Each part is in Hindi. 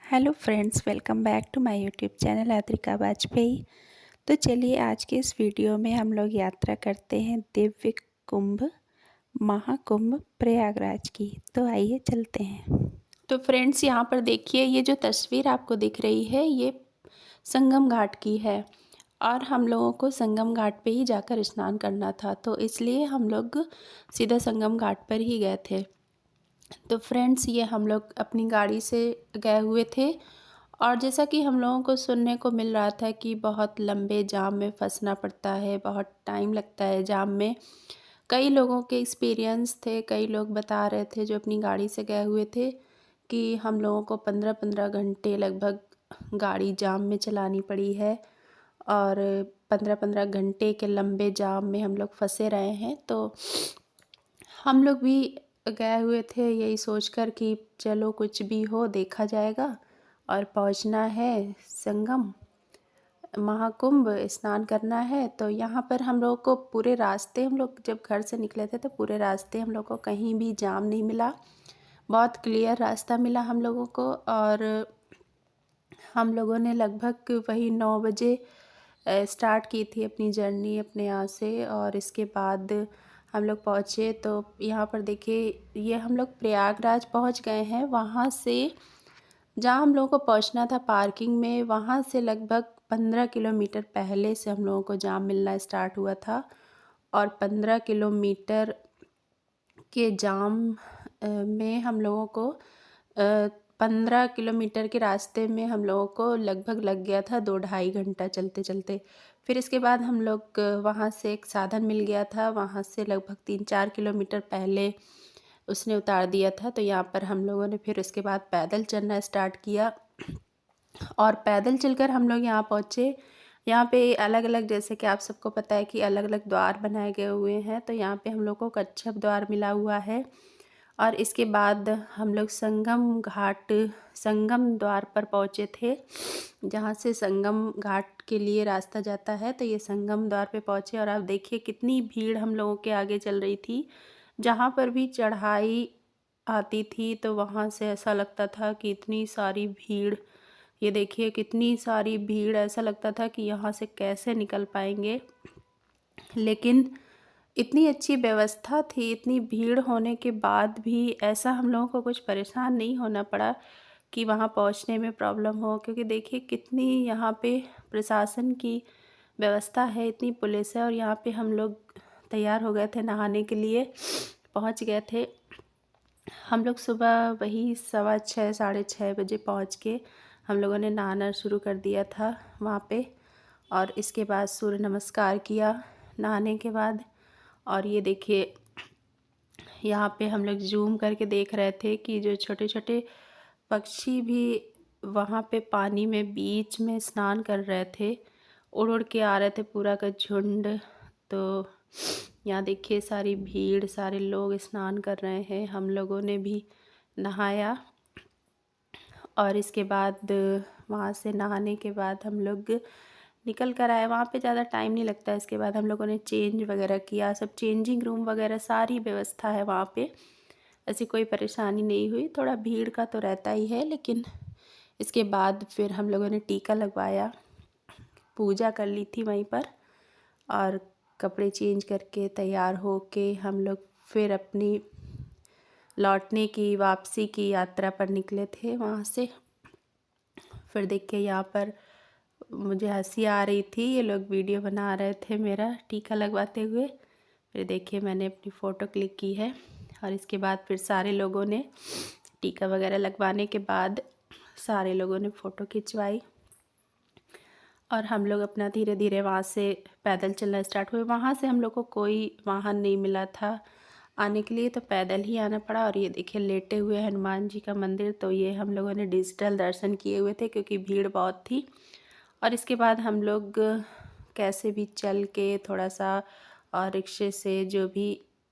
Hello friends, welcome back to my YouTube channel Adrika Vajpayee. तो चलिए आज के इस वीडियो में हम लोग यात्रा करते हैं दिव्य कुंभ महाकुंभ प्रयागराज की। तो आइए चलते हैं। तो फ्रेंड्स यहाँ पर देखिए, ये जो तस्वीर आपको दिख रही है ये संगम घाट की है और हम लोगों को संगम घाट पे ही जाकर स्नान करना था, तो इसलिए हम लोग सीधा संगम घाट पर ही गए थे। तो फ्रेंड्स ये हम लोग अपनी गाड़ी से गए हुए थे और जैसा कि हम लोगों को सुनने को मिल रहा था कि बहुत लंबे जाम में फंसना पड़ता है, बहुत टाइम लगता है जाम में। कई लोगों के एक्सपीरियंस थे, कई लोग बता रहे थे जो अपनी गाड़ी से गए हुए थे कि हम लोगों को 15-15 घंटे लगभग गाड़ी जाम में चलानी पड़ी है और 15-15 घंटे के लंबे जाम में हम लोग फंसे रहे हैं। तो हम लोग भी गए हुए थे यही सोचकर कि चलो कुछ भी हो देखा जाएगा और पहुंचना है संगम महाकुंभ, स्नान करना है। तो यहाँ पर हम लोग को पूरे रास्ते, हम लोग जब घर से निकले थे तो पूरे रास्ते हम लोग को कहीं भी जाम नहीं मिला, बहुत क्लियर रास्ता मिला हम लोगों को। और हम लोगों ने लगभग वही 9 बजे स्टार्ट की थी अपनी जर्नी अपने यहाँ से और इसके बाद हम लोग पहुँचे। तो यहाँ पर देखिए ये हम लोग प्रयागराज पहुँच गए हैं। वहाँ से जहाँ हम लोगों को पहुँचना था पार्किंग में, वहाँ से लगभग 15 किलोमीटर पहले से हम लोगों को जाम मिलना स्टार्ट हुआ था और 15 किलोमीटर के जाम में हम लोगों को 15 किलोमीटर के रास्ते में हम लोगों को लगभग लग गया था 2-2.5 घंटा चलते चलते। फिर इसके बाद हम लोग वहाँ से एक साधन मिल गया था, वहाँ से लगभग 3-4 किलोमीटर पहले उसने उतार दिया था। तो यहाँ पर हम लोगों ने फिर उसके बाद पैदल चलना स्टार्ट किया और पैदल चलकर हम लोग यहाँ पहुँचे। यहाँ पे अलग अलग, जैसे कि आप सबको पता है कि अलग अलग द्वार बनाए गए हुए हैं, तो यहाँ पे हम लोग को कच्छप द्वार मिला हुआ है। और इसके बाद हम लोग संगम घाट, संगम द्वार पर पहुँचे थे जहाँ से संगम घाट के लिए रास्ता जाता है। तो ये संगम द्वार पे पहुँचे और आप देखिए कितनी भीड़ हम लोगों के आगे चल रही थी। जहाँ पर भी चढ़ाई आती थी तो वहाँ से ऐसा लगता था कि इतनी सारी भीड़, ये देखिए कितनी सारी भीड़, ऐसा लगता था कि यहाँ से कैसे निकल पाएंगे। लेकिन इतनी अच्छी व्यवस्था थी, इतनी भीड़ होने के बाद भी ऐसा हम लोगों को कुछ परेशान नहीं होना पड़ा कि वहाँ पहुँचने में प्रॉब्लम हो, क्योंकि देखिए कितनी यहाँ पे प्रशासन की व्यवस्था है, इतनी पुलिस है। और यहाँ पे हम लोग तैयार हो गए थे नहाने के लिए, पहुँच गए थे हम लोग सुबह वही 6:15 6:30 बजे पहुँच के हम लोगों ने नहाना शुरू कर दिया था वहाँ पे। और इसके बाद सूर्य नमस्कार किया नहाने के बाद। और ये देखिए यहाँ पे हम लोग जूम करके देख रहे थे कि जो छोटे छोटे पक्षी भी वहाँ पे पानी में बीच में स्नान कर रहे थे, उड़ उड़ के आ रहे थे पूरा का झुंड। तो यहाँ देखिए सारी भीड़, सारे लोग स्नान कर रहे हैं, हम लोगों ने भी नहाया। और इसके बाद वहाँ से नहाने के बाद हम लोग निकल कर आए। वहाँ पे ज़्यादा टाइम नहीं लगता। इसके बाद हम लोगों ने चेंज वगैरह किया, सब चेंजिंग रूम वगैरह सारी व्यवस्था है वहाँ पे, ऐसी कोई परेशानी नहीं हुई। थोड़ा भीड़ का तो रहता ही है, लेकिन इसके बाद फिर हम लोगों ने टीका लगवाया, पूजा कर ली थी वहीं पर और कपड़े चेंज करके तैयार हो के हम लोग फिर अपनी लौटने की, वापसी की यात्रा पर निकले थे वहाँ से। फिर देखिए यहाँ पर मुझे हंसी आ रही थी, ये लोग वीडियो बना रहे थे मेरा टीका लगवाते हुए। फिर देखिए मैंने अपनी फ़ोटो क्लिक की है और इसके बाद फिर सारे लोगों ने टीका वगैरह लगवाने के बाद सारे लोगों ने फ़ोटो खिंचवाई और हम लोग अपना धीरे धीरे वहाँ से पैदल चलना स्टार्ट हुए। वहाँ से हम लोग को कोई वाहन नहीं मिला था आने के लिए, तो पैदल ही आना पड़ा। और ये देखिए लेटे हुए हनुमान जी का मंदिर, तो ये हम लोगों ने डिजिटल दर्शन किए हुए थे क्योंकि भीड़ बहुत थी। और इसके बाद हम लोग कैसे भी चल के थोड़ा सा और रिक्शे से जो भी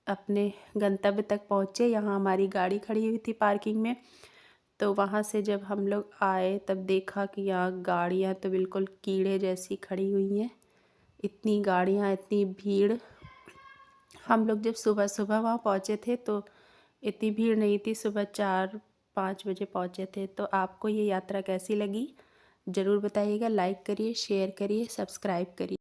अपने गंतव्य तक पहुँचे। यहाँ हमारी गाड़ी खड़ी हुई थी पार्किंग में, तो वहाँ से जब हम लोग आए तब देखा कि यहाँ गाड़ियाँ तो बिल्कुल कीड़े जैसी खड़ी हुई हैं, इतनी गाड़ियाँ, इतनी भीड़। हम लोग जब सुबह सुबह वहाँ पहुँचे थे तो इतनी भीड़ नहीं थी, सुबह 4 5 बजे पहुँचे थे। तो आपको ये यात्रा कैसी लगी ज़रूर बताइएगा। लाइक करिए, शेयर करिए, सब्सक्राइब करिए।